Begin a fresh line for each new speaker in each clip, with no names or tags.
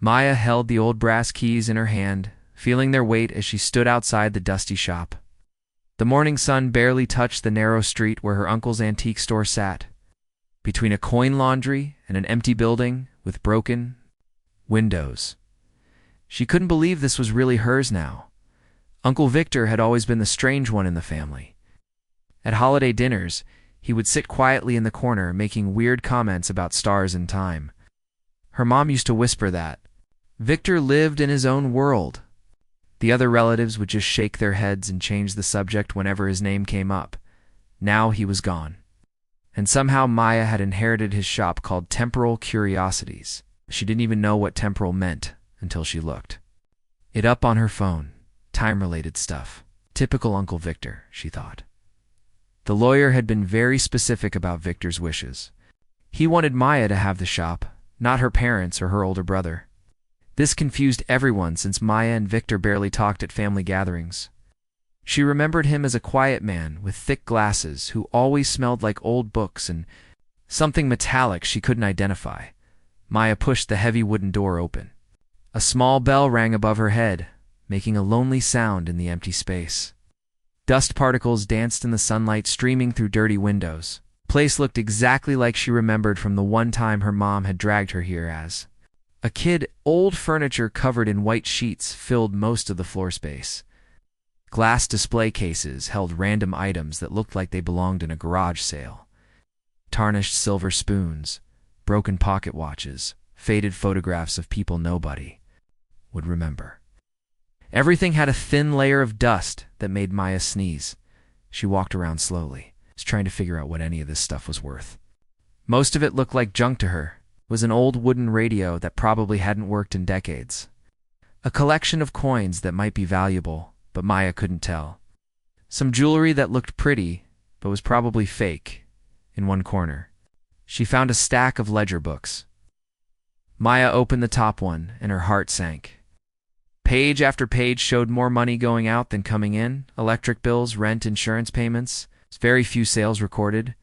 Maya held the old brass keys in her hand, feeling their weight as she stood outside the dusty shop. The morning sun barely touched the narrow street where her uncle's antique store sat, between a coin laundry and an empty building with broken windows. She couldn't believe this was really hers now. Uncle Victor had always been the strange one in the family. At holiday dinners, he would sit quietly in the corner making weird comments about stars and time. Her mom used to whisper that Victor lived in his own world. The other relatives would just shake their heads and change the subject whenever his name came up. Now he was gone. And somehow Maya had inherited his shop called Temporal Curiosities. She didn't even know what temporal meant until she looked it up on her phone. Time-related stuff. Typical Uncle Victor, she thought. The lawyer had been very specific about Victor's wishes. He wanted Maya to have the shop, not her parents or her older brother. This confused everyone since Maya and Victor barely talked at family gatherings. She remembered him as a quiet man with thick glasses who always smelled like old books and something metallic she couldn't identify. Maya pushed the heavy wooden door open. A small bell rang above her head, making a lonely sound in the empty space. Dust particles danced in the sunlight streaming through dirty windows. The place looked exactly like she remembered from the one time her mom had dragged her here as a kid. Old furniture covered in white sheets filled most of the floor space. Glass display cases held random items that looked like they belonged in a garage sale. Tarnished silver spoons, broken pocket watches, faded photographs of people nobody would remember. Everything had a thin layer of dust that made Maya sneeze. She walked around slowly, trying to figure out what any of this stuff was worth. Most of it looked like junk to her. It was an old wooden radio that probably hadn't worked in decades. A collection of coins that might be valuable, but Maya couldn't tell. Some jewelry that looked pretty, but was probably fake, in one corner. She found a stack of ledger books. Maya opened the top one, and her heart sank. Page after page showed more money going out than coming in. Electric bills, rent, insurance payments. Very few sales recorded.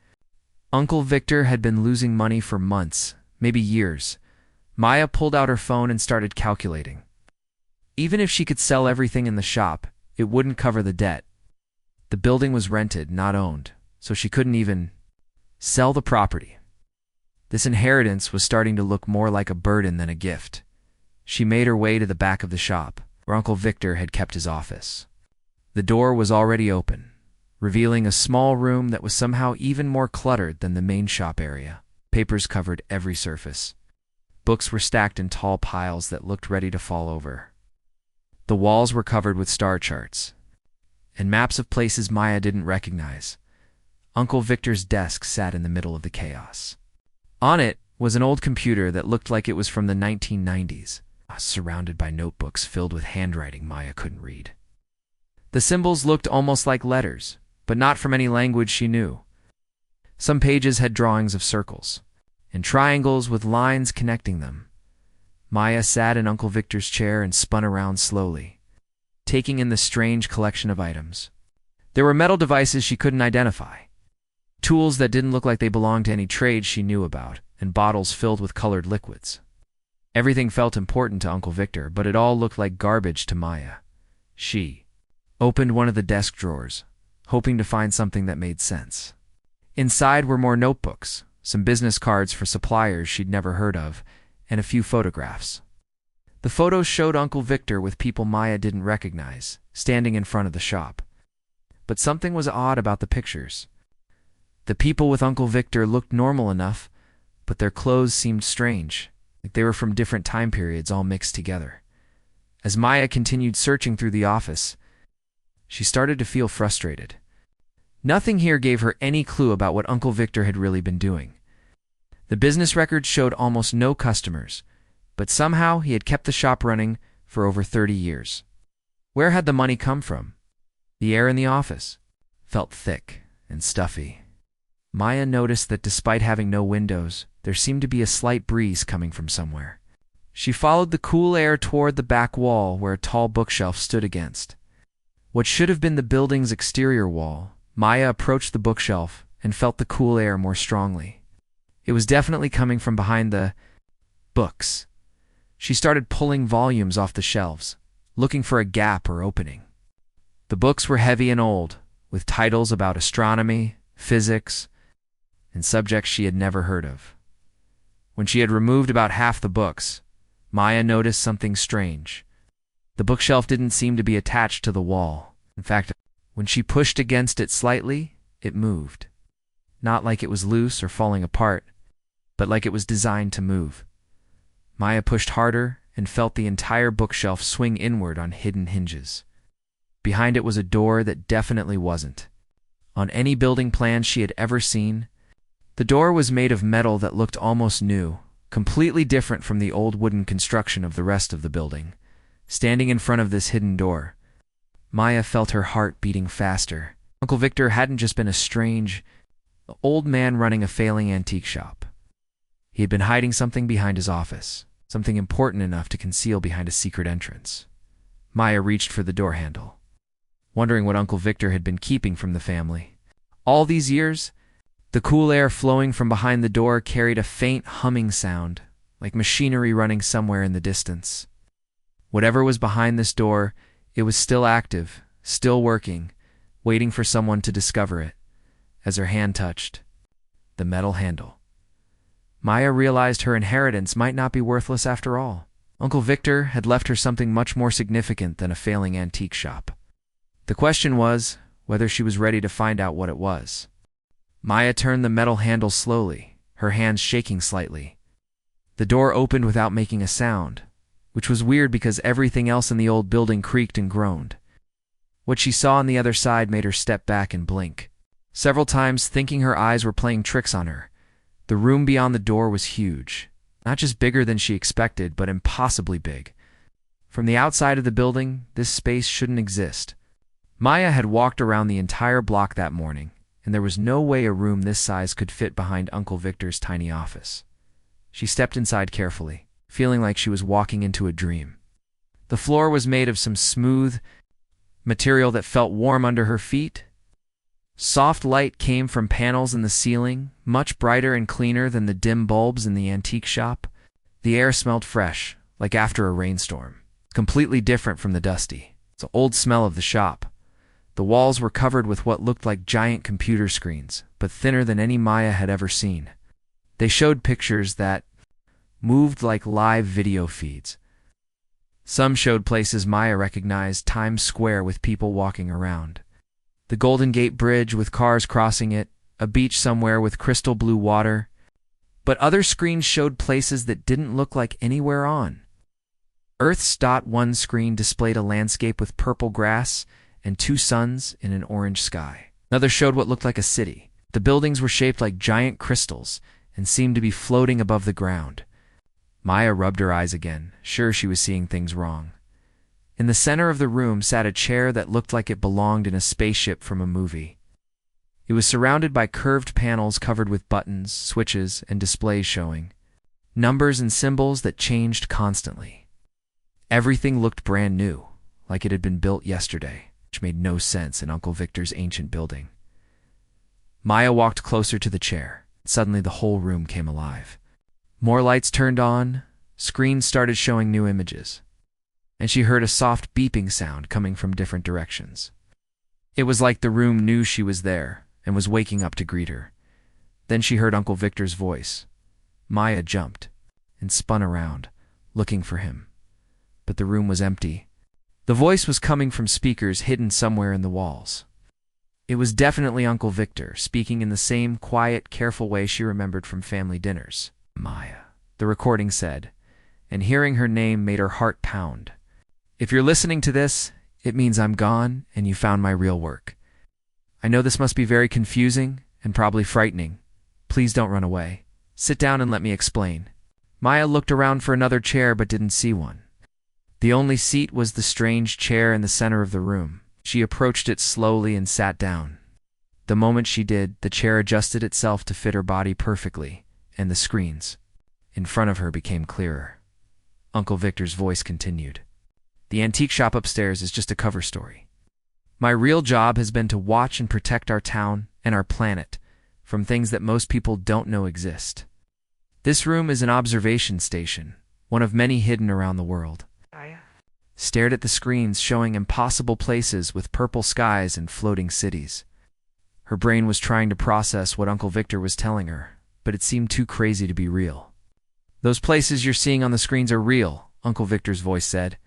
Uncle Victor had been losing money for months, maybe years. Maya pulled out her phone and started calculating. Even if she could sell everything in the shop, it wouldn't cover the debt. The building was rented, not owned, so she couldn't even sell the property. This inheritance was starting to look more like a burden than a gift. She made her way to the back of the shop, where Uncle Victor had kept his office. The door was already open, revealing a small room that was somehow even more cluttered than the main shop area. Papers covered every surface. Books were stacked in tall piles that looked ready to fall over. The walls were covered with star charts and maps of places Maya didn't recognize. Uncle Victor's desk sat in the middle of the chaos. On it was an old computer that looked like it was from the 1990s, surrounded by notebooks filled with handwriting Maya couldn't read. The symbols looked almost like letters, but not from any language she knew. Some pages had drawings of circles and triangles with lines connecting them. Maya sat in Uncle Victor's chair and spun around slowly, taking in the strange collection of items. There were metal devices she couldn't identify, tools that didn't look like they belonged to any trade she knew about, and bottles filled with colored liquids. Everything felt important to Uncle Victor, but it all looked like garbage to Maya. She opened one of the desk drawers, hoping to find something that made sense. Inside were more notebooks, some business cards for suppliers she'd never heard of, and a few photographs. The photos showed Uncle Victor with people Maya didn't recognize, standing in front of the shop. But something was odd about the pictures. The people with Uncle Victor looked normal enough, but their clothes seemed strange, like they were from different time periods all mixed together. As Maya continued searching through the office, she started to feel frustrated. Nothing here gave her any clue about what Uncle Victor had really been doing. The business records showed almost no customers, but somehow he had kept the shop running for over 30 years. Where had the money come from? The air in the office felt thick and stuffy. Maya noticed that despite having no windows, there seemed to be a slight breeze coming from somewhere. She followed the cool air toward the back wall where a tall bookshelf stood against what should have been the building's exterior wall. Maya approached the bookshelf and felt the cool air more strongly. It was definitely coming from behind the books. She started pulling volumes off the shelves, looking for a gap or opening. The books were heavy and old, with titles about astronomy, physics, and subjects she had never heard of. When she had removed about half the books, Maya noticed something strange. The bookshelf didn't seem to be attached to the wall. In fact, when she pushed against it slightly, it moved. Not like it was loose or falling apart, but like it was designed to move. Maya pushed harder and felt the entire bookshelf swing inward on hidden hinges. Behind it was a door that definitely wasn't on any building plan she had ever seen. The door was made of metal that looked almost new, completely different from the old wooden construction of the rest of the building. Standing in front of this hidden door, Maya felt her heart beating faster. Uncle Victor hadn't just been a strange, old man running a failing antique shop. He had been hiding something behind his office, something important enough to conceal behind a secret entrance. Maya reached for the door handle, wondering what Uncle Victor had been keeping from the family. All these years, the cool air flowing from behind the door carried a faint humming sound, like machinery running somewhere in the distance. Whatever was behind this door, it was still active, still working, waiting for someone to discover it. As her hand touched the metal handle, Maya realized her inheritance might not be worthless after all. Uncle Victor had left her something much more significant than a failing antique shop. The question was whether she was ready to find out what it was. Maya turned the metal handle slowly, her hands shaking slightly. The door opened without making a sound, which was weird because everything else in the old building creaked and groaned. What she saw on the other side made her step back and blink several times, thinking her eyes were playing tricks on her. The room beyond the door was huge, not just bigger than she expected, but impossibly big. From the outside of the building, this space shouldn't exist. Maya had walked around the entire block that morning, and there was no way a room this size could fit behind Uncle Victor's tiny office. She stepped inside carefully, feeling like she was walking into a dream. The floor was made of some smooth material that felt warm under her feet. Soft light came from panels in the ceiling, much brighter and cleaner than the dim bulbs in the antique shop. The air smelled fresh, like after a rainstorm, completely different from the dusty, old smell of the shop. The walls were covered with what looked like giant computer screens, but thinner than any Maya had ever seen. They showed pictures that moved like live video feeds. Some showed places Maya recognized: Times Square with people walking around, the Golden Gate Bridge with cars crossing it, a beach somewhere with crystal blue water. But other screens showed places that didn't look like anywhere on Earth's. One screen displayed a landscape with purple grass and two suns in an orange sky. Another showed what looked like a city. The buildings were shaped like giant crystals and seemed to be floating above the ground. Maya rubbed her eyes again, sure she was seeing things wrong. In the center of the room sat a chair that looked like it belonged in a spaceship from a movie. It was surrounded by curved panels covered with buttons, switches, and displays showing numbers and symbols that changed constantly. Everything looked brand new, like it had been built yesterday, which made no sense in Uncle Victor's ancient building. Maya walked closer to the chair. Suddenly the whole room came alive. More lights turned on, screens started showing new images, and she heard a soft beeping sound coming from different directions. It was like the room knew she was there and was waking up to greet her. Then she heard Uncle Victor's voice. Maya jumped and spun around, looking for him. But the room was empty. The voice was coming from speakers hidden somewhere in the walls. It was definitely Uncle Victor, speaking in the same quiet, careful way she remembered from family dinners. Maya, the recording said, and hearing her name made her heart pound. If you're listening to this, it means I'm gone and you found my real work. I know this must be very confusing and probably frightening. Please don't run away. Sit down and let me explain. Maya looked around for another chair but didn't see one. The only seat was the strange chair in the center of the room. She approached it slowly and sat down. The moment she did, the chair adjusted itself to fit her body perfectly, and the screens in front of her became clearer. Uncle Victor's voice continued. The antique shop upstairs is just a cover story. My real job has been to watch and protect our town and our planet from things that most people don't know exist. This room is an observation station, one of many hidden around the world.
Maya.
Stared at the screens showing impossible places with purple skies and floating cities. Her brain was trying to process what Uncle Victor was telling her, but it seemed too crazy to be real. "Those places you're seeing on the screens are real," Uncle Victor's voice said,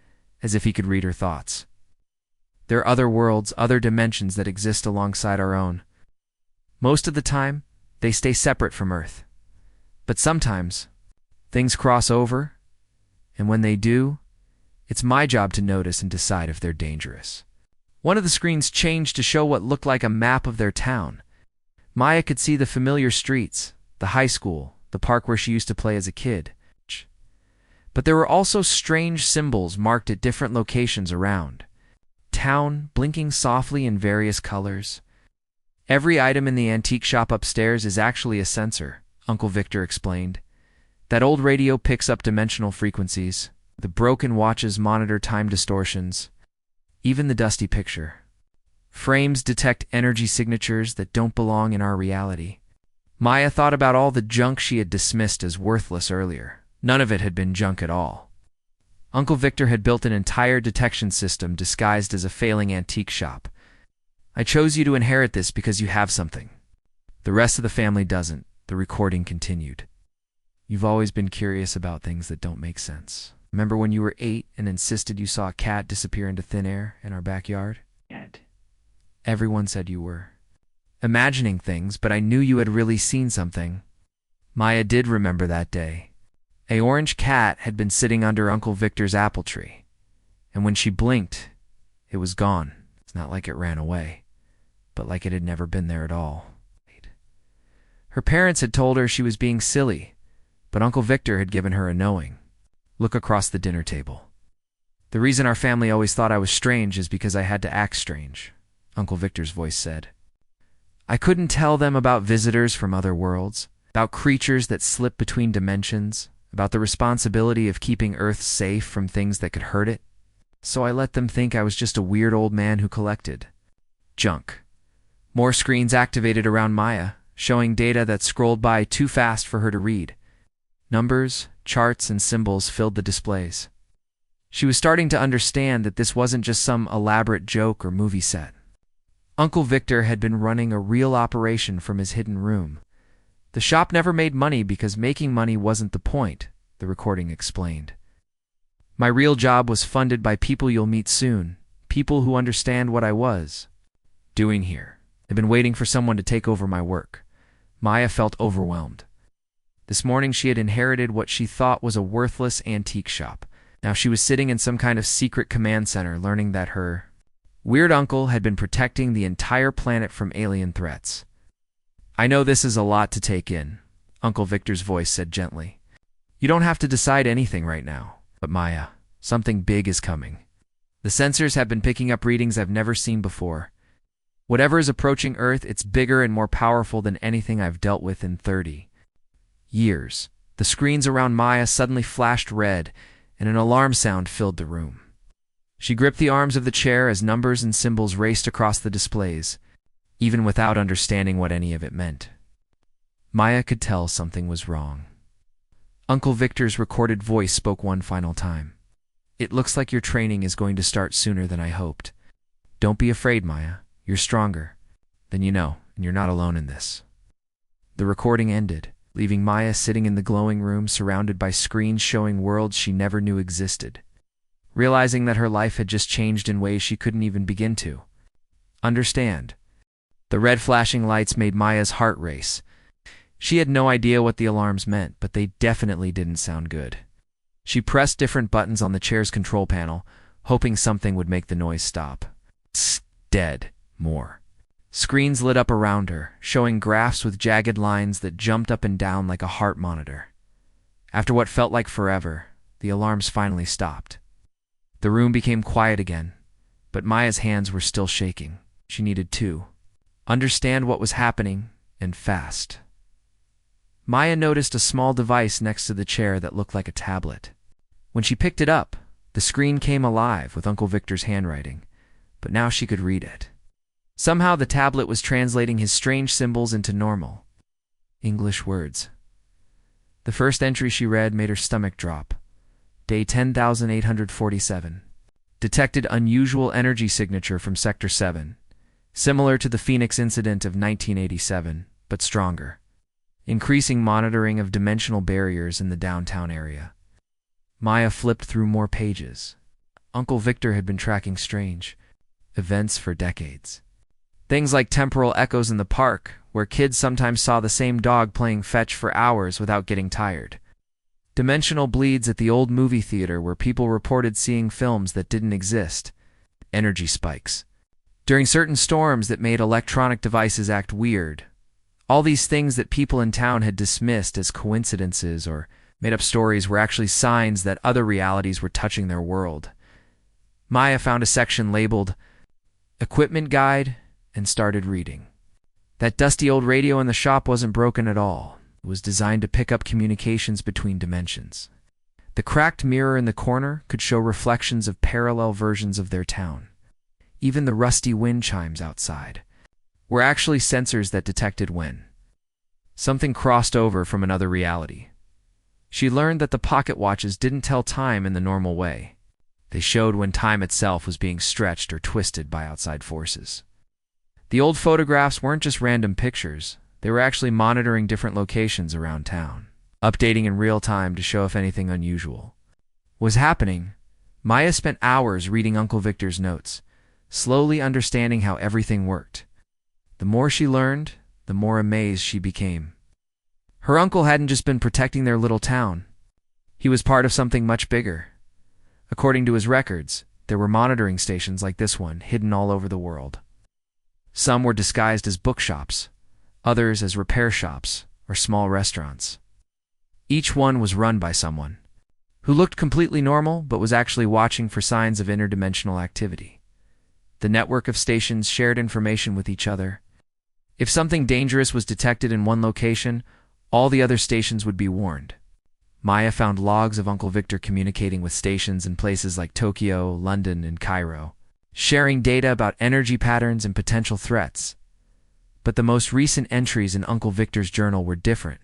as if he could read her thoughts. "There are other worlds, other dimensions that exist alongside our own. Most of the time, they stay separate from Earth. But sometimes, things cross over, and when they do, it's my job to notice and decide if they're dangerous." One of the screens changed to show what looked like a map of their town. Maya could see the familiar streets, the high school, the park where she used to play as a kid. But there were also strange symbols marked at different locations around. Town blinking softly in various colors. "Every item in the antique shop upstairs is actually a sensor," Uncle Victor explained. "That old radio picks up dimensional frequencies. The broken watches monitor time distortions. Even the dusty picture frames detect energy signatures that don't belong in our reality." Maya thought about all the junk she had dismissed as worthless earlier. None of it had been junk at all. Uncle Victor had built an entire detection system disguised as a failing antique shop. "I chose you to inherit this because you have something. The rest of the family doesn't," the recording continued. "You've always been curious about things that don't make sense. Remember when you were 8 and insisted you saw a cat disappear into thin air in our backyard? Everyone said you were imagining things, but I knew you had really seen something." Maya did remember that day. A orange cat had been sitting under Uncle Victor's apple tree, and when she blinked, it was gone. It's not like it ran away, but like it had never been there at all. Her parents had told her she was being silly, but Uncle Victor had given her a knowing. Look across the dinner table. "The reason our family always thought I was strange is because I had to act strange," Uncle Victor's voice said. "I couldn't tell them about visitors from other worlds, about creatures that slip between dimensions, about the responsibility of keeping Earth safe from things that could hurt it. So I let them think I was just a weird old man who collected junk." More screens activated around Maya, showing data that scrolled by too fast for her to read. Numbers, charts, and symbols filled the displays. She was starting to understand that this wasn't just some elaborate joke or movie set. Uncle Victor had been running a real operation from his hidden room. The shop never made money because making money wasn't the point, the recording explained. "My real job was funded by people you'll meet soon, people who understand what I was doing here. I've been waiting for someone to take over my work." Maya felt overwhelmed. This morning she had inherited what she thought was a worthless antique shop. Now she was sitting in some kind of secret command center learning that her weird uncle had been protecting the entire planet from alien threats. "I know this is a lot to take in," Uncle Victor's voice said gently. "You don't have to decide anything right now. But Maya, something big is coming. The sensors have been picking up readings I've never seen before. Whatever is approaching Earth, it's bigger and more powerful than anything I've dealt with in 30 years. The screens around Maya suddenly flashed red, and an alarm sound filled the room. She gripped the arms of the chair as numbers and symbols raced across the displays, even without understanding what any of it meant. Maya could tell something was wrong. Uncle Victor's recorded voice spoke one final time. "It looks like your training is going to start sooner than I hoped. Don't be afraid, Maya. You're stronger than you know, and you're not alone in this." The recording ended, leaving Maya sitting in the glowing room surrounded by screens showing worlds she never knew existed, realizing that her life had just changed in ways she couldn't even begin to understand. The red flashing lights made Maya's heart race. She had no idea what the alarms meant, but they definitely didn't sound good. She pressed different buttons on the chair's control panel, hoping something would make the noise stop. Dead. More. Screens lit up around her, showing graphs with jagged lines that jumped up and down like a heart monitor. After what felt like forever, the alarms finally stopped. The room became quiet again, but Maya's hands were still shaking. She needed to understand what was happening, and fast. Maya noticed a small device next to the chair that looked like a tablet. When she picked it up, the screen came alive with Uncle Victor's handwriting, but now she could read it. Somehow the tablet was translating his strange symbols into normal English words. The first entry she read made her stomach drop. Day 10,847. Detected unusual energy signature from Sector 7, similar to the Phoenix incident of 1987, but stronger. Increasing monitoring of dimensional barriers in the downtown area. Maya flipped through more pages. Uncle Victor had been tracking strange events for decades. Things like temporal echoes in the park, where kids sometimes saw the same dog playing fetch for hours without getting tired. Dimensional bleeds at the old movie theater where people reported seeing films that didn't exist. Energy spikes during certain storms that made electronic devices act weird. All these things that people in town had dismissed as coincidences or made-up stories were actually signs that other realities were touching their world. Maya found a section labeled Equipment Guide and started reading. That dusty old radio in the shop wasn't broken at all. It was designed to pick up communications between dimensions. The cracked mirror in the corner could show reflections of parallel versions of their town. Even the rusty wind chimes outside were actually sensors that detected when something crossed over from another reality. She learned that the pocket watches didn't tell time in the normal way. They showed when time itself was being stretched or twisted by outside forces. The old photographs weren't just random pictures. They were actually monitoring different locations around town, updating in real time to show if anything unusual was happening. Maya spent hours reading Uncle Victor's notes, slowly understanding how everything worked. The more she learned, the more amazed she became. Her uncle hadn't just been protecting their little town. He was part of something much bigger. According to his records, there were monitoring stations like this one hidden all over the world. Some were disguised as bookshops, others as repair shops or small restaurants. Each one was run by someone who looked completely normal but was actually watching for signs of interdimensional activity. The network of stations shared information with each other. If something dangerous was detected in one location, all the other stations would be warned. Maya found logs of Uncle Victor communicating with stations in places like Tokyo, London, and Cairo, sharing data about energy patterns and potential threats. But the most recent entries in Uncle Victor's journal were different,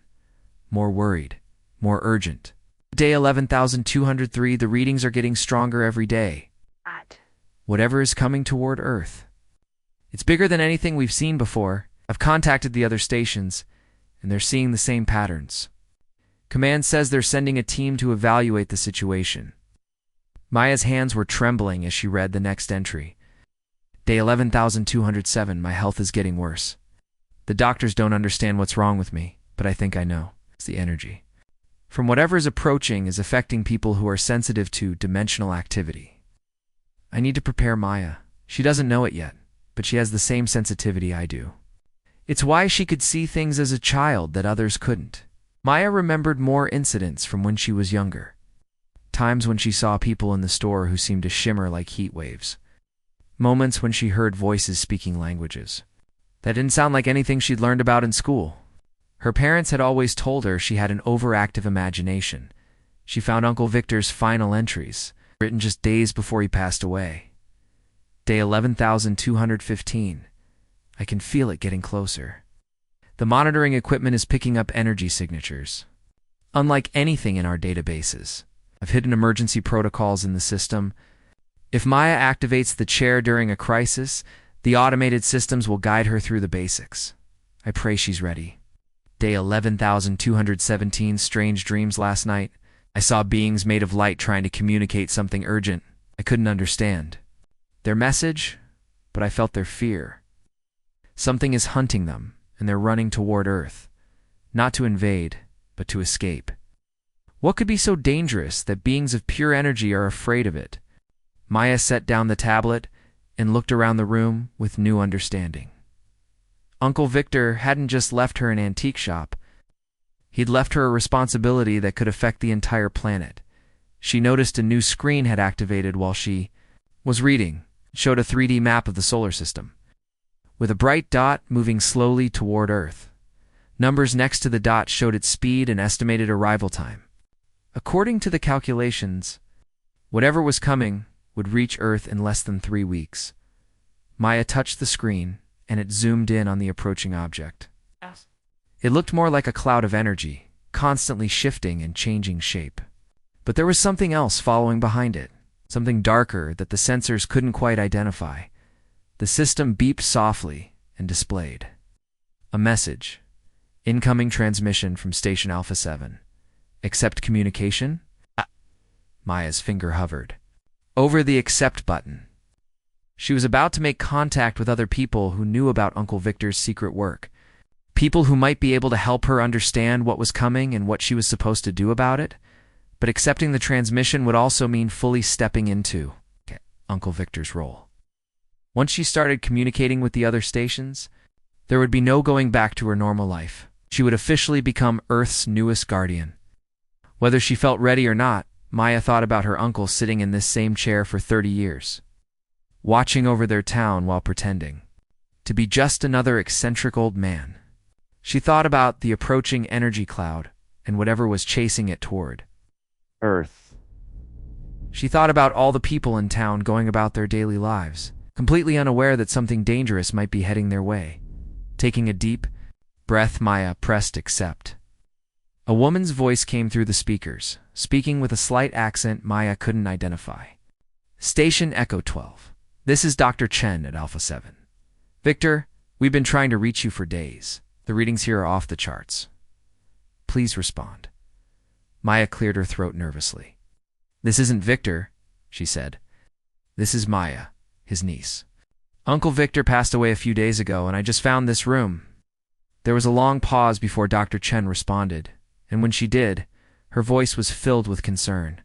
more worried, more urgent. Day 11,203, the readings are getting stronger every day. Whatever is coming toward Earth. It's bigger than anything we've seen before. I've contacted the other stations, and they're seeing the same patterns. Command says they're sending a team to evaluate the situation. Maya's hands were trembling as she read the next entry. Day 11,207, my health is getting worse. The doctors don't understand what's wrong with me, but I think I know. It's the energy from whatever is approaching is affecting people who are sensitive to dimensional activity. I need to prepare Maya. She doesn't know it yet, but she has the same sensitivity I do. It's why she could see things as a child that others couldn't. Maya remembered more incidents from when she was younger. Times when she saw people in the store who seemed to shimmer like heat waves. Moments when she heard voices speaking languages that didn't sound like anything she'd learned about in school. Her parents had always told her she had an overactive imagination. She found Uncle Victor's final entries, written just days before he passed away. Day 11,215. I can feel it getting closer. The monitoring equipment is picking up energy signatures. Unlike anything in our databases, I've hidden emergency protocols in the system. If Maya activates the chair during a crisis, the automated systems will guide her through the basics. I pray she's ready. Day 11,217, strange dreams last night. I saw beings made of light trying to communicate something urgent. I couldn't understand their message, but I felt their fear. Something is hunting them, and they're running toward Earth, not to invade, but to escape. What could be so dangerous that beings of pure energy are afraid of it? Maya set down the tablet and looked around the room with new understanding. Uncle Victor hadn't just left her an antique shop. He'd left her a responsibility that could affect the entire planet. She noticed a new screen had activated while she was reading. It showed a 3D map of the solar system, with a bright dot moving slowly toward Earth. Numbers next to the dot showed its speed and estimated arrival time. According to the calculations, whatever was coming would reach Earth in less than 3 weeks. Maya touched the screen, and it zoomed in on the approaching object. It looked more like a cloud of energy, constantly shifting and changing shape. But there was something else following behind it, something darker that the sensors couldn't quite identify. The system beeped softly and displayed a message. Incoming transmission from Station Alpha 7. Accept communication? Maya's finger hovered over the accept button. She was about to make contact with other people who knew about Uncle Victor's secret work. People who might be able to help her understand what was coming and what she was supposed to do about it. But accepting the transmission would also mean fully stepping into Uncle Victor's role. Once she started communicating with the other stations, there would be no going back to her normal life. She would officially become Earth's newest guardian. Whether she felt ready or not, Maya thought about her uncle sitting in this same chair for 30 years, watching over their town while pretending to be just another eccentric old man. She thought about the approaching energy cloud and whatever was chasing it toward Earth. She thought about all the people in town going about their daily lives, completely unaware that something dangerous might be heading their way. Taking a deep breath, Maya pressed accept. A woman's voice came through the speakers, speaking with a slight accent Maya couldn't identify. Station Echo 12. This is Dr. Chen at Alpha 7. Victor, we've been trying to reach you for days. The readings here are off the charts. Please respond. Maya cleared her throat nervously. This isn't Victor, she said. This is Maya, his niece. Uncle Victor passed away a few days ago, and I just found this room. There was a long pause before Dr. Chen responded, and when she did, her voice was filled with concern.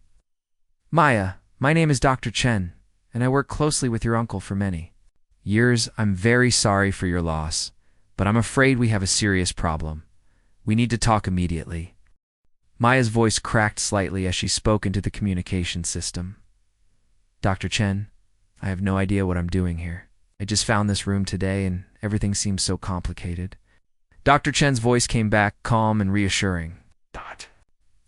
Maya, my name is Dr. Chen, and I work closely with your uncle for many years. I'm very sorry for your loss, but I'm afraid we have a serious problem. We need to talk immediately. Maya's voice cracked slightly as she spoke into the communication system. Dr. Chen, I have no idea what I'm doing here. I just found this room today and everything seems so complicated. Dr. Chen's voice came back, calm and reassuring.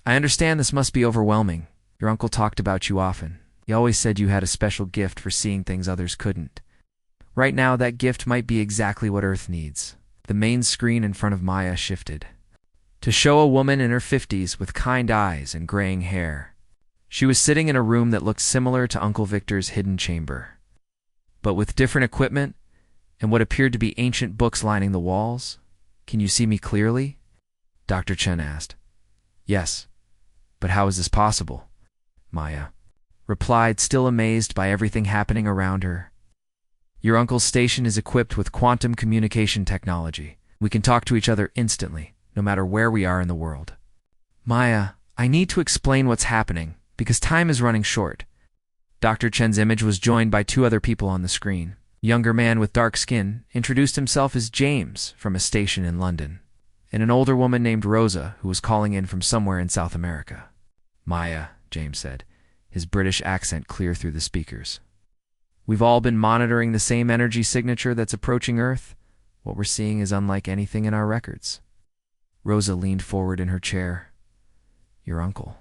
I understand this must be overwhelming. Your uncle talked about you often. He always said you had a special gift for seeing things others couldn't. Right now, that gift might be exactly what Earth needs. The main screen in front of Maya shifted to show a woman in her 50s with kind eyes and graying hair. She was sitting in a room that looked similar to Uncle Victor's hidden chamber, but with different equipment and what appeared to be ancient books lining the walls. Can you see me clearly? Dr. Chen asked. Yes, but how is this possible? Maya replied, still amazed by everything happening around her. Your uncle's station is equipped with quantum communication technology. We can talk to each other instantly, no matter where we are in the world. Maya, I need to explain what's happening, because time is running short. Dr. Chen's image was joined by two other people on the screen. A younger man with dark skin introduced himself as James from a station in London, and an older woman named Rosa who was calling in from somewhere in South America. Maya, James said, his British accent clear through the speakers. We've all been monitoring the same energy signature that's approaching Earth. What we're seeing is unlike anything in our records. Rosa leaned forward in her chair. Your uncle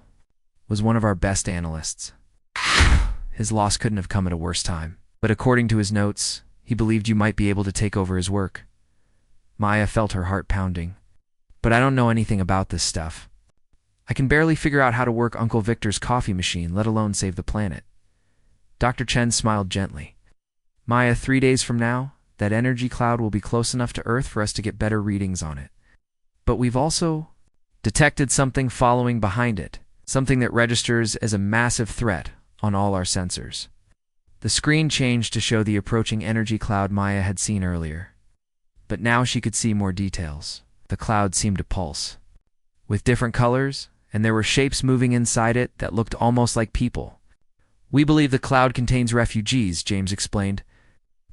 was one of our best analysts. His loss couldn't have come at a worse time, but according to his notes, he believed you might be able to take over his work. Maya felt her heart pounding. But I don't know anything about this stuff. I can barely figure out how to work Uncle Victor's coffee machine, let alone save the planet. Dr. Chen smiled gently. Maya, 3 days from now, that energy cloud will be close enough to Earth for us to get better readings on it. But we've also detected something following behind it, something that registers as a massive threat on all our sensors. The screen changed to show the approaching energy cloud Maya had seen earlier. But now she could see more details. The cloud seemed to pulse, with different colors, and there were shapes moving inside it that looked almost like people. We believe the cloud contains refugees, James explained.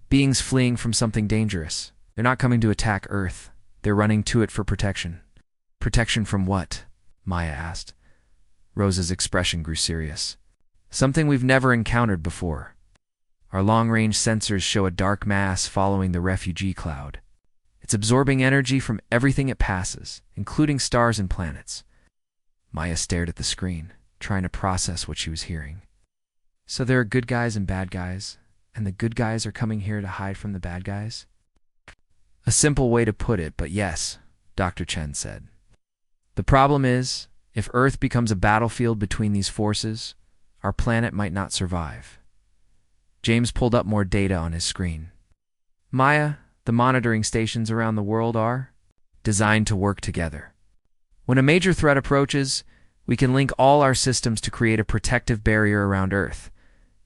Beings fleeing from something dangerous. They're not coming to attack Earth. They're running to it for protection. Protection from what? Maya asked. Rosa's expression grew serious. Something we've never encountered before. Our long-range sensors show a dark mass following the refugee cloud. It's absorbing energy from everything it passes, including stars and planets. Maya stared at the screen, trying to process what she was hearing. So there are good guys and bad guys, and the good guys are coming here to hide from the bad guys? A simple way to put it, but yes, Dr. Chen said. The problem is, If Earth becomes a battlefield between these forces, our planet might not survive. James pulled up more data on his screen. Maya, the monitoring stations around the world are designed to work together. When a major threat approaches, we can link all our systems to create a protective barrier around Earth,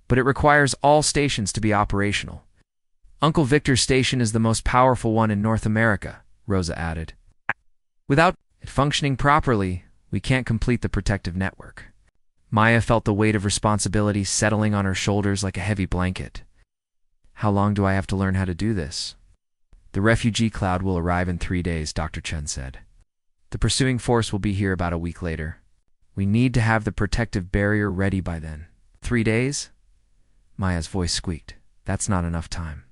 but it requires all stations to be operational. Uncle Victor's station is the most powerful one in North America, Rosa added. Without it functioning properly, we can't complete the protective network. Maya felt the weight of responsibility settling on her shoulders like a heavy blanket. How long do I have to learn how to do this? The refugee cloud will arrive in 3 days, Dr. Chen said. The pursuing force will be here about a week later. We need to have the protective barrier ready by then. 3 days? Maya's voice squeaked. That's not enough time.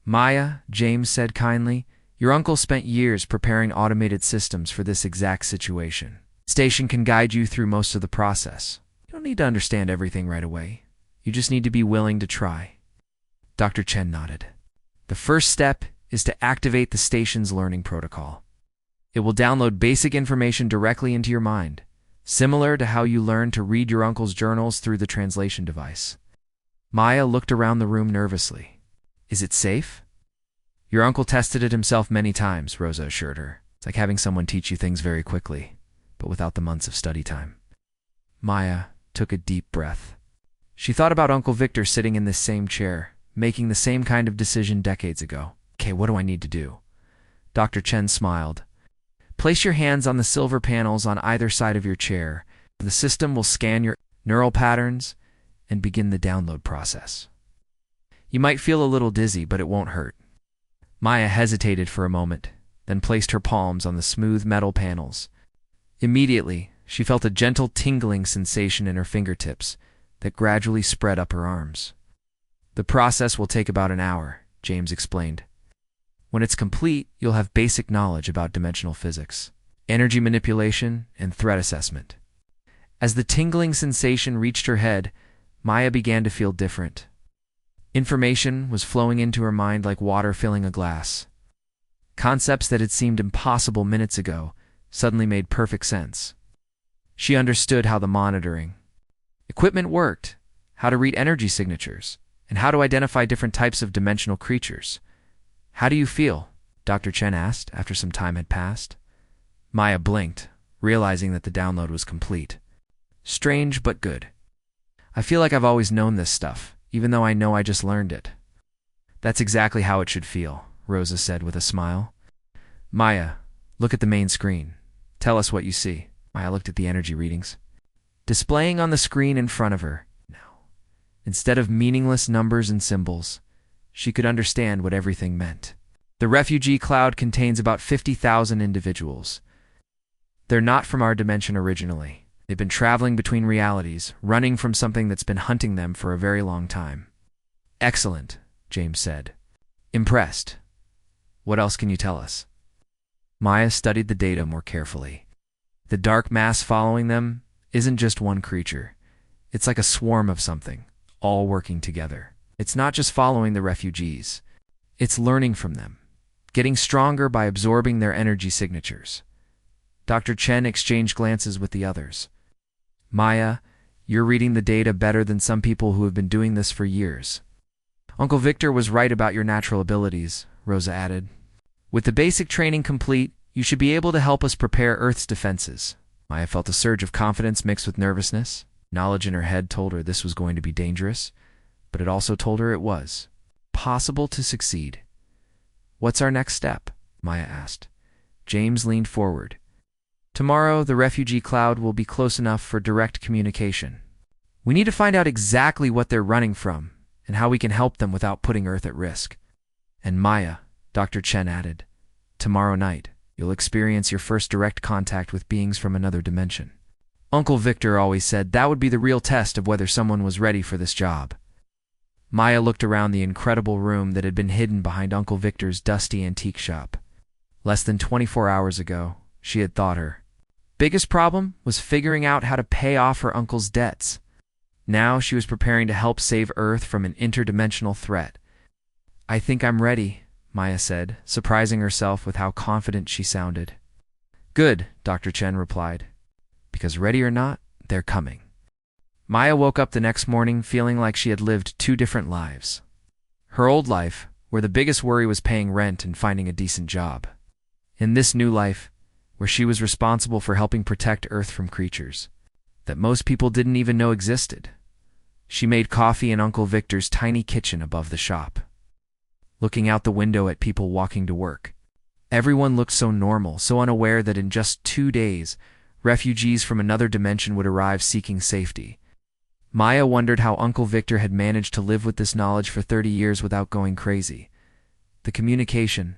Maya, James said kindly, your uncle spent years preparing automated systems for this exact situation. The station can guide you through most of the process. You don't need to understand everything right away. You just need to be willing to try. Dr. Chen nodded. The first step is to activate the station's learning protocol. It will download basic information directly into your mind, similar to how you learn to read your uncle's journals through the translation device. Maya looked around the room nervously. Is it safe? Your uncle tested it himself many times, Rosa assured her. It's like having someone teach you things very quickly, but without the months of study time. Maya took a deep breath. She thought about Uncle Victor sitting in this same chair, making the same kind of decision decades ago. Okay, what do I need to do? Dr. Chen smiled. Place your hands on the silver panels on either side of your chair. The system will scan your neural patterns and begin the download process. You might feel a little dizzy, but it won't hurt. Maya hesitated for a moment, then placed her palms on the smooth metal panels. Immediately, she felt a gentle tingling sensation in her fingertips that gradually spread up her arms. The process will take about an hour, James explained. When it's complete, you'll have basic knowledge about dimensional physics, energy manipulation, and threat assessment. As the tingling sensation reached her head, Maya began to feel different. Information was flowing into her mind like water filling a glass. Concepts that had seemed impossible minutes ago suddenly made perfect sense. She understood how the monitoring equipment worked, how to read energy signatures, and how to identify different types of dimensional creatures. How do you feel? Dr. Chen asked after some time had passed. Maya blinked, realizing that the download was complete. Strange but good. I feel like I've always known this stuff, even though I know I just learned it. That's exactly how it should feel, Rosa said with a smile. Maya, look at the main screen. Tell us what you see. Maya looked at the energy readings. Displaying on the screen in front of her. Now, instead of meaningless numbers and symbols, she could understand what everything meant. The refugee cloud contains about 50,000 individuals. They're not from our dimension originally. They've been traveling between realities, running from something that's been hunting them for a very long time. Excellent, James said. Impressed. What else can you tell us? Maya studied the data more carefully. The dark mass following them isn't just one creature. It's like a swarm of something, all working together. It's not just following the refugees. It's learning from them, getting stronger by absorbing their energy signatures. Dr. Chen exchanged glances with the others. Maya, you're reading the data better than some people who have been doing this for years. Uncle Victor was right about your natural abilities, Rosa added. With the basic training complete, you should be able to help us prepare Earth's defenses. Maya felt a surge of confidence mixed with nervousness. Knowledge in her head told her this was going to be dangerous, but it also told her it was possible to succeed. What's our next step? Maya asked. James leaned forward. Tomorrow, the refugee cloud will be close enough for direct communication. We need to find out exactly what they're running from and how we can help them without putting Earth at risk. And Maya, Dr. Chen added, tomorrow night, you'll experience your first direct contact with beings from another dimension. Uncle Victor always said that would be the real test of whether someone was ready for this job. Maya looked around the incredible room that had been hidden behind Uncle Victor's dusty antique shop. Less than 24 hours ago, she had thought her biggest problem was figuring out how to pay off her uncle's debts. Now she was preparing to help save Earth from an interdimensional threat. I think I'm ready, Maya said, surprising herself with how confident she sounded. Good, Dr. Chen replied. because ready or not, they're coming. Maya woke up the next morning feeling like she had lived two different lives. Her old life, where the biggest worry was paying rent and finding a decent job. In this new life, where she was responsible for helping protect Earth from creatures that most people didn't even know existed. She made coffee in Uncle Victor's tiny kitchen above the shop, looking out the window at people walking to work. Everyone looked so normal, so unaware that in just 2 days, refugees from another dimension would arrive seeking safety. Maya wondered how Uncle Victor had managed to live with this knowledge for 30 years without going crazy. The communication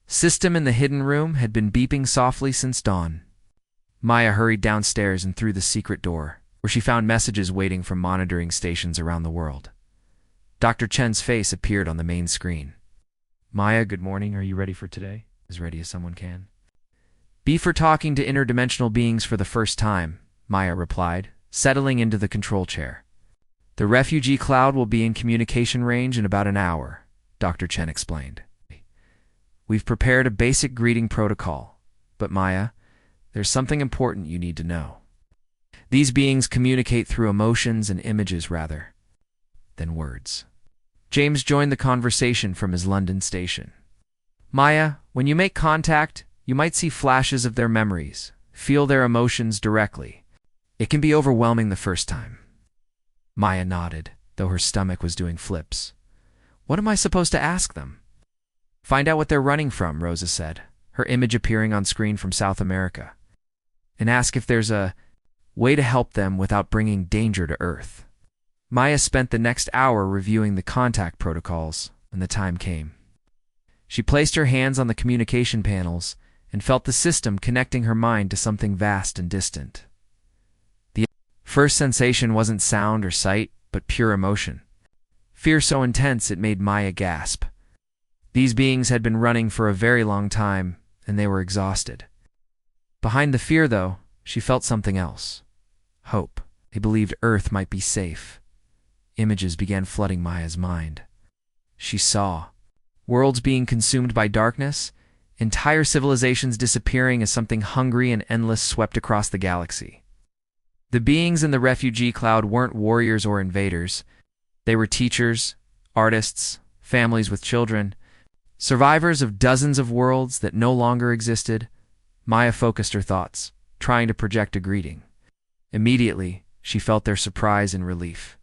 system in the hidden room had been beeping softly since dawn. Maya hurried downstairs and through the secret door, where she found messages waiting from monitoring stations around the world. Dr. Chen's face appeared on the main screen. Maya, good morning. Are you ready for today? As ready as someone can. Be for talking to interdimensional beings for the first time, Maya replied, settling into the control chair. The refugee cloud will be in communication range in about an hour, Dr. Chen explained. We've prepared a basic greeting protocol, but Maya, there's something important you need to know. These beings communicate through emotions and images rather than words. James joined the conversation from his London station. Maya, when you make contact, you might see flashes of their memories, feel their emotions directly. It can be overwhelming the first time. Maya nodded, though her stomach was doing flips. What am I supposed to ask them? Find out what they're running from, Rosa said, her image appearing on screen from South America. And ask if there's a way to help them without bringing danger to Earth. Maya spent the next hour reviewing the contact protocols when the time came. She placed her hands on the communication panels and felt the system connecting her mind to something vast and distant. The first sensation wasn't sound or sight, but pure emotion. Fear so intense it made Maya gasp. These beings had been running for a very long time, and they were exhausted. Behind the fear, though, she felt something else. Hope. They believed Earth might be safe. Images began flooding Maya's mind. She saw worlds being consumed by darkness, entire civilizations disappearing as something hungry and endless swept across the galaxy. The beings in the refugee cloud weren't warriors or invaders. They were teachers, artists, families with children, survivors of dozens of worlds that no longer existed. Maya focused her thoughts, trying to project a greeting. Immediately, she felt their surprise and relief.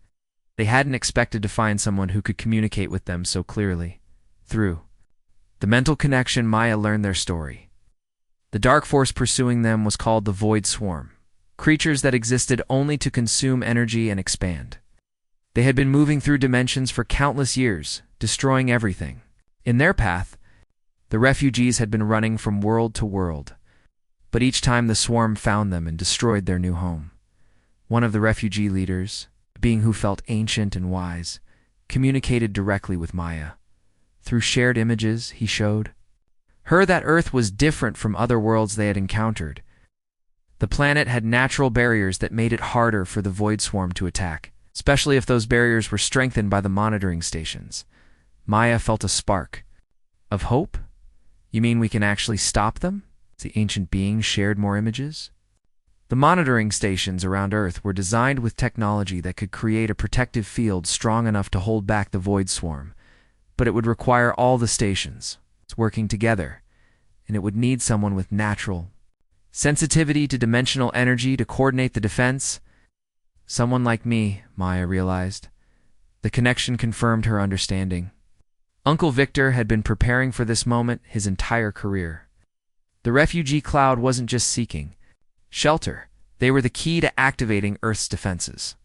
They hadn't expected to find someone who could communicate with them so clearly. Through the mental connection, Maya learned their story. The dark force pursuing them was called the Void Swarm, creatures that existed only to consume energy and expand. They had been moving through dimensions for countless years, destroying everything. In their path, the refugees had been running from world to world, but each time the swarm found them and destroyed their new home. One of the refugee leaders, a being who felt ancient and wise, communicated directly with Maya. Through shared images, he showed her that Earth was different from other worlds they had encountered. The planet had natural barriers that made it harder for the Void Swarm to attack, especially if those barriers were strengthened by the monitoring stations. Maya felt a spark. Of hope? You mean we can actually stop them? The ancient beings shared more images. The monitoring stations around Earth were designed with technology that could create a protective field strong enough to hold back the Void Swarm, but it would require all the stations working together, and it would need someone with natural sensitivity to dimensional energy to coordinate the defense. Someone like me, Maya realized. The connection confirmed her understanding. Uncle Victor had been preparing for this moment his entire career. The refugee cloud wasn't just seeking shelter. They were the key to activating Earth's defenses.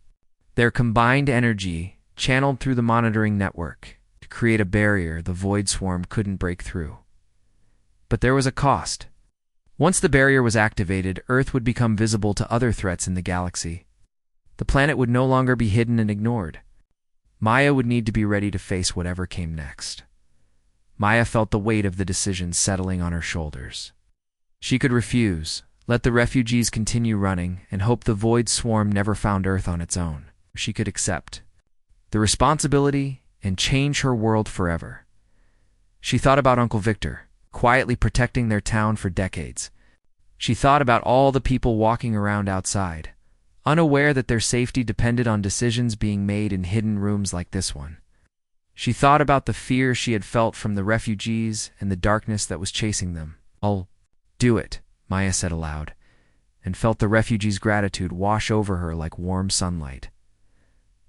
Their combined energy, channeled through the monitoring network, to create a barrier the Void Swarm couldn't break through. But there was a cost. Once the barrier was activated, Earth would become visible to other threats in the galaxy. The planet would no longer be hidden and ignored. Maya would need to be ready to face whatever came next. Maya felt the weight of the decision settling on her shoulders. She could refuse, let the refugees continue running, and hope the Void Swarm never found Earth on its own. She could accept the responsibility and change her world forever. She thought about Uncle Victor, quietly protecting their town for decades. She thought about all the people walking around outside, unaware that their safety depended on decisions being made in hidden rooms like this one. She thought about the fear she had felt from the refugees and the darkness that was chasing them. "I'll do it," Maya said aloud, and felt the refugees' gratitude wash over her like warm sunlight.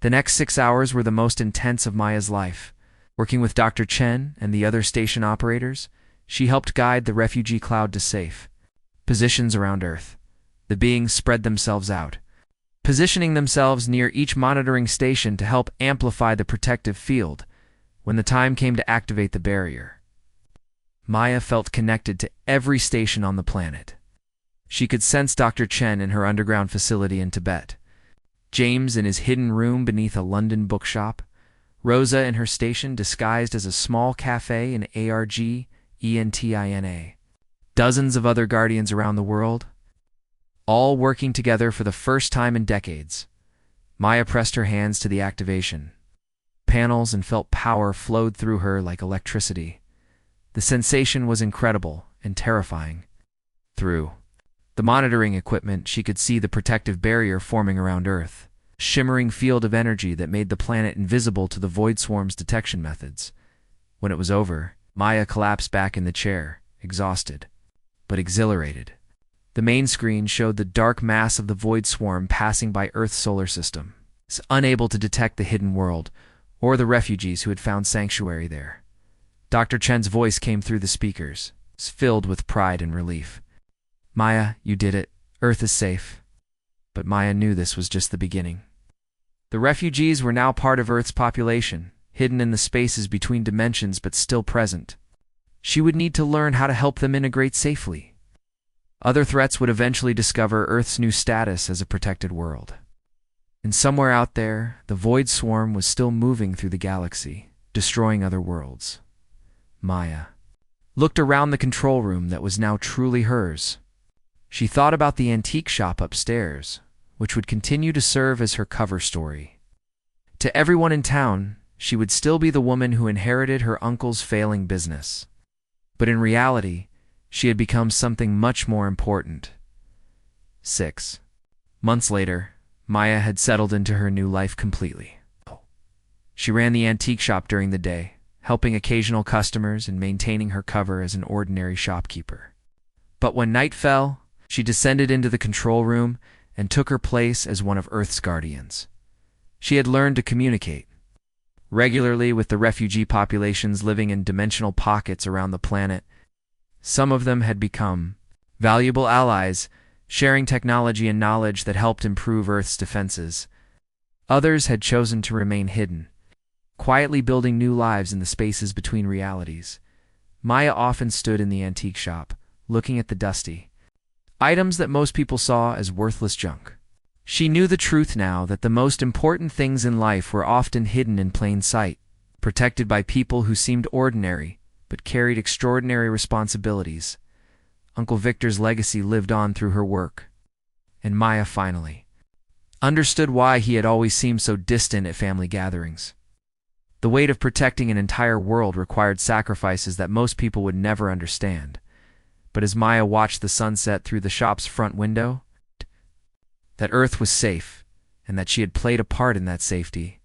The next 6 hours were the most intense of Maya's life. Working with Dr. Chen and the other station operators, she helped guide the refugee cloud to safe positions around Earth. The beings spread themselves out, positioning themselves near each monitoring station to help amplify the protective field when the time came to activate the barrier. Maya felt connected to every station on the planet. She could sense Dr. Chen in her underground facility in Tibet, James in his hidden room beneath a London bookshop, Rosa in her station disguised as a small cafe in Argentina, dozens of other guardians around the world, all working together for the first time in decades. Maya pressed her hands to the activation panels and felt power flowed through her like electricity. The sensation was incredible and terrifying. Through the monitoring equipment, she could see the protective barrier forming around Earth, a shimmering field of energy that made the planet invisible to the Void Swarm's detection methods. When it was over, Maya collapsed back in the chair, exhausted, but exhilarated. The main screen showed the dark mass of the Void Swarm passing by Earth's solar system, unable to detect the hidden world or the refugees who had found sanctuary there. Dr. Chen's voice came through the speakers, filled with pride and relief. "Maya, you did it. Earth is safe." But Maya knew this was just the beginning. The refugees were now part of Earth's population, hidden in the spaces between dimensions but still present. She would need to learn how to help them integrate safely. Other threats would eventually discover Earth's new status as a protected world. And somewhere out there, the Void Swarm was still moving through the galaxy, destroying other worlds. Maya looked around the control room that was now truly hers. She thought about the antique shop upstairs, which would continue to serve as her cover story. To everyone in town, she would still be the woman who inherited her uncle's failing business. But in reality, she had become something much more important. 6 months later, Maya had settled into her new life completely. She ran the antique shop during the day, helping occasional customers and maintaining her cover as an ordinary shopkeeper. But when night fell, she descended into the control room and took her place as one of Earth's guardians. She had learned to communicate regularly with the refugee populations living in dimensional pockets around the planet. Some of them had become valuable allies, sharing technology and knowledge that helped improve Earth's defenses. Others had chosen to remain hidden, quietly building new lives in the spaces between realities. Maya often stood in the antique shop, looking at the dusty items that most people saw as worthless junk. She knew the truth now that the most important things in life were often hidden in plain sight, protected by people who seemed ordinary but carried extraordinary responsibilities. Uncle Victor's legacy lived on through her work, and Maya finally understood why he had always seemed so distant at family gatherings. The weight of protecting an entire world required sacrifices that most people would never understand. But as Maya watched the sunset through the shop's front window, that Earth was safe, and that she had played a part in that safety,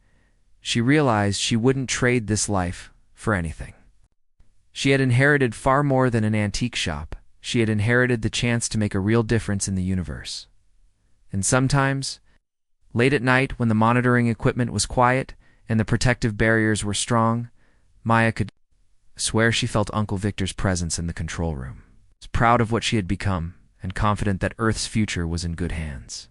she realized she wouldn't trade this life for anything. She had inherited far more than an antique shop. She had inherited the chance to make a real difference in the universe. And sometimes, late at night when the monitoring equipment was quiet and the protective barriers were strong, Maya could swear she felt Uncle Victor's presence in the control room. Proud of what she had become and confident that Earth's future was in good hands.